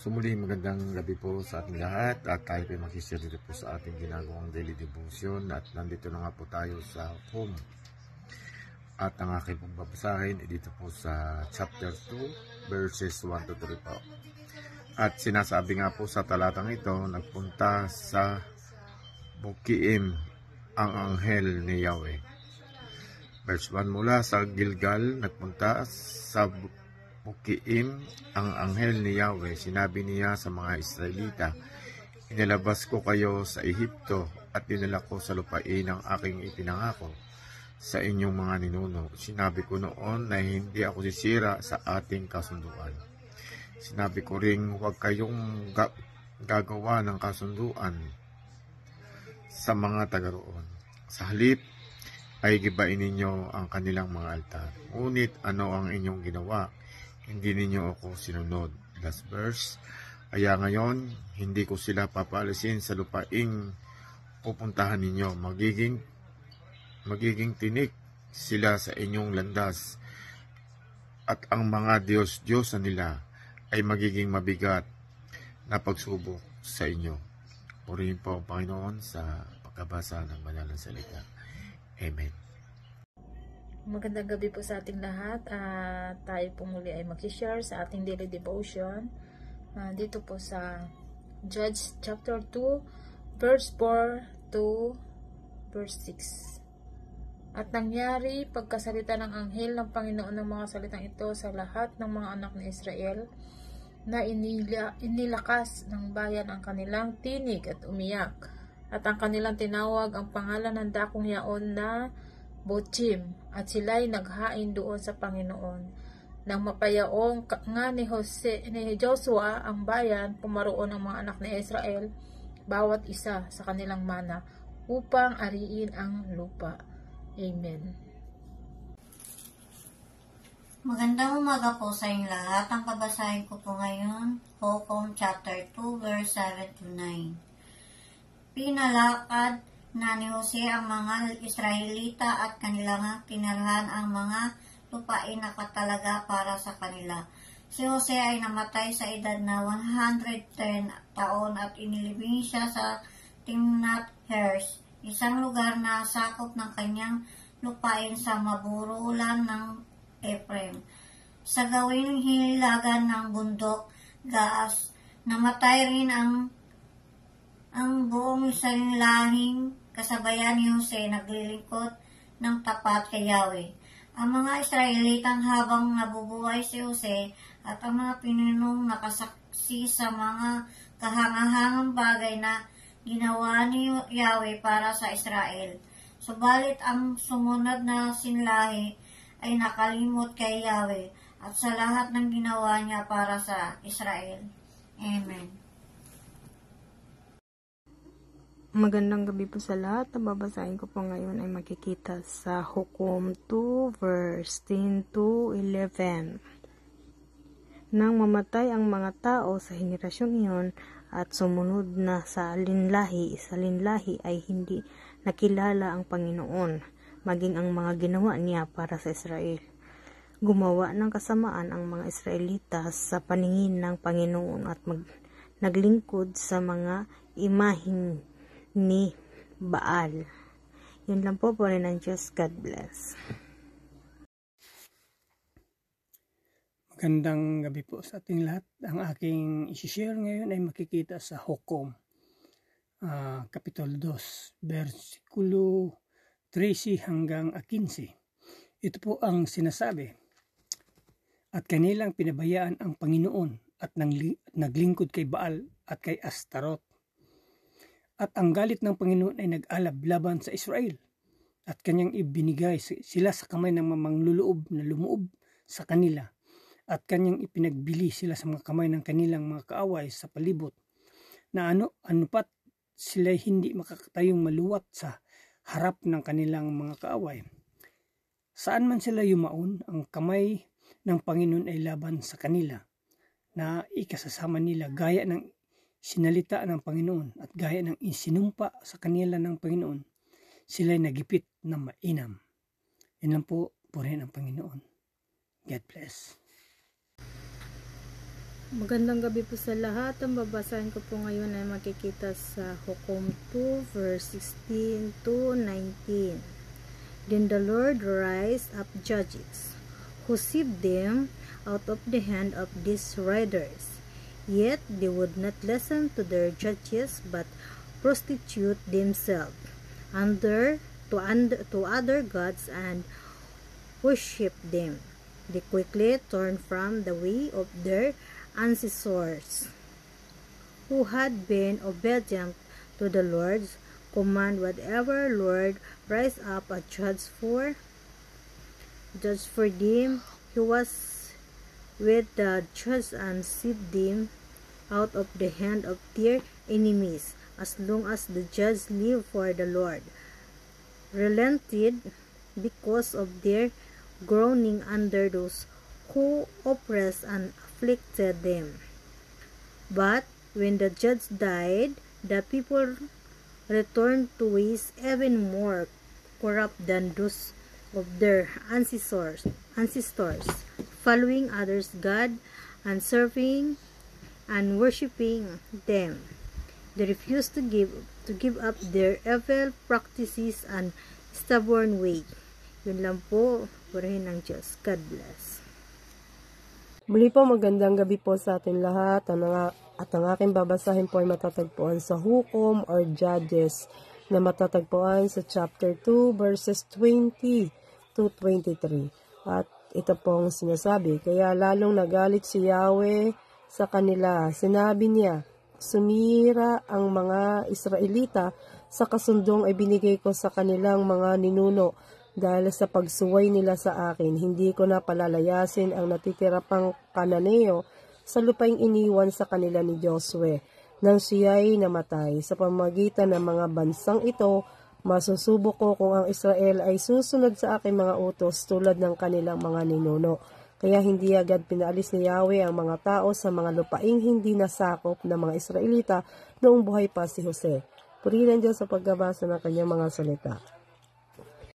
Muli magandang gabi po sa ating lahat at tayo po makishare dito po sa ating ginagawang daily devotion at nandito na nga po tayo sa home at ang aking pong babasahin dito po sa chapter 2 verses 1 to 3 po. At sinasabi nga po sa talatang ito, nagpunta sa Bokiim ang anghel ni Yahweh. Verse 1, mula sa Gilgal nagpunta sa Bokiim ang anghel ni Yahweh. Sinabi niya sa mga Israelita, inilabas ko kayo sa Ehipto at dinala ko sa lupain ang aking ipinangako sa inyong mga ninuno. Sinabi ko noon na hindi ako sisira sa ating kasunduan. Sinabi ko ring huwag kayong gagawa ng kasunduan sa mga taga roon. Sa halip ay gibain ninyo ang kanilang mga altar. Ngunit ano ang inyong ginawa? Hindi ninyo ako sinunod. Last verse. Kaya ngayon, hindi ko sila papaalisin sa lupaing pupuntahan ninyo. Magiging tinik sila sa inyong landas. At ang mga Diyos-Diyosan nila ay magiging mabigat na pagsubok sa inyo. Purihin po ang Panginoon sa pagkabasa ng banal na salita. Amen. Magandang gabi po sa ating lahat. Tayo po muli ay mag-share sa ating daily devotion. Dito po sa Judges chapter 2, verse 4 to verse 6. At nangyari pagkasalita ng anghel ng Panginoon ng mga salitang ito sa lahat ng mga anak ni Israel, na inilakas ng bayan ang kanilang tinig at umiyak. At ang kanilang tinawag ang pangalan ng dakong yaon na Bochim, at sila'y naghain doon sa Panginoon. Nang mapayaong nga ni Joshua ang bayan, pumaroon ang mga anak ni Israel, bawat isa sa kanilang mana, upang ariin ang lupa. Amen. Magandang umaga po sa inyong lahat. Ang babasahin ko po ngayon, Hokom chapter 2, verse 7 to 9. Pinalakad na ni Jose ang mga Israelita at kanilang tinirhan ang mga lupain na katalaga para sa kanila. Si Jose ay namatay sa edad na 110 taon at inilibing siya sa Timnath Heres, isang lugar na sakop ng kanyang lupain sa maburulan ng Ephraim. Sa gawing hilagan ng bundok Gaas, namatay rin ang buong isang lahing kasabayan ni Jose naglilingkod ng tapat kay Yahweh. Ang mga Israelitang habang nabubuhay si Jose at ang mga Pininong nakasaksi sa mga kahangahangang bagay na ginawa ni Yahweh para sa Israel. Subalit ang sumunod na sinlahi ay nakalimot kay Yahweh at sa lahat ng ginawa niya para sa Israel. Amen. Magandang gabi po sa lahat. Ang babasahin ko po ngayon ay makikita sa Hukom 2 verse 10 to 11. Nang mamatay ang mga tao sa henerasyong iyon at sumunod na sa linlahi ay hindi nakilala ang Panginoon, maging ang mga ginawa niya para sa Israel. Gumawa ng kasamaan ang mga Israelita sa paningin ng Panginoon at naglingkod sa mga imahin ni Baal. Yun lang po rin ng Diyos. God bless. Magandang gabi po sa ating lahat. Ang aking isi-share ngayon ay makikita sa Hukom, Kapitulo 2, versikulo 13 hanggang 15. Ito po ang sinasabi. At kanilang pinabayaan ang Panginoon at naglingkod kay Baal at kay Astarot. At ang galit ng Panginoon ay nag-alab laban sa Israel at kanyang ibinigay sila sa kamay ng mga mangluloob na lumuob sa kanila at kanyang ipinagbili sila sa mga kamay ng kanilang mga kaaway sa palibot na anupat sila hindi makakatayong maluwat sa harap ng kanilang mga kaaway. Saan man sila yumaon, ang kamay ng Panginoon ay laban sa kanila na ikasasama nila gaya ng sinalita ng Panginoon at gaya ng isinumpa sa kanila ng Panginoon, sila'y nagipit na mainam. Yan lang po rin ang Panginoon. God bless. Magandang gabi po sa lahat. Ang babasahin ko po ngayon ay makikita sa Hukom 2 verse 16 to 19. Then the Lord raised up judges, who saved them out of the hand of these raiders. Yet they would not listen to their judges, but prostitute themselves to other gods and worship them. They quickly turned from the way of their ancestors, who had been obedient to the Lord's command. Whatever Lord raised up a judge for them, he was with the judge and saved them out of the hand of their enemies. As long as the judge lived, for the Lord relented because of their groaning under those who oppressed and afflicted them. But when the judge died, the people returned to ways even more corrupt than those of their ancestors, following others' God and serving and worshiping them. They refused to give up their evil practices and stubborn way. Yun lang po, purihin ng Diyos. God bless. Muli po, magandang gabi po sa atin lahat. At ang aking babasahin po ay matatagpuan sa Hukom or Judges na matatagpuan sa chapter 2 verses 20 to 23. At ito pong sinasabi, kaya lalong nagalit si Yahweh sa kanila. Sinabi niya, sumira ang mga Israelita sa kasundong ay binigay ko sa kanilang mga ninuno. Dahil sa pagsuway nila sa akin, hindi ko na palalayasin ang natitira pang Kananeo sa lupaing iniwan sa kanila ni Josue, nang siya'y namatay. Sa pamamagitan ng mga bansang ito, masusubok ko kung ang Israel ay susunod sa aking mga utos tulad ng kanilang mga ninuno. Kaya hindi agad pinaalis ni Yahweh ang mga tao sa mga lupaing hindi nasakop ng mga Israelita noong buhay pa si Jose. Purihin ang Diyos sa pagbabasa ng kanyang mga salita.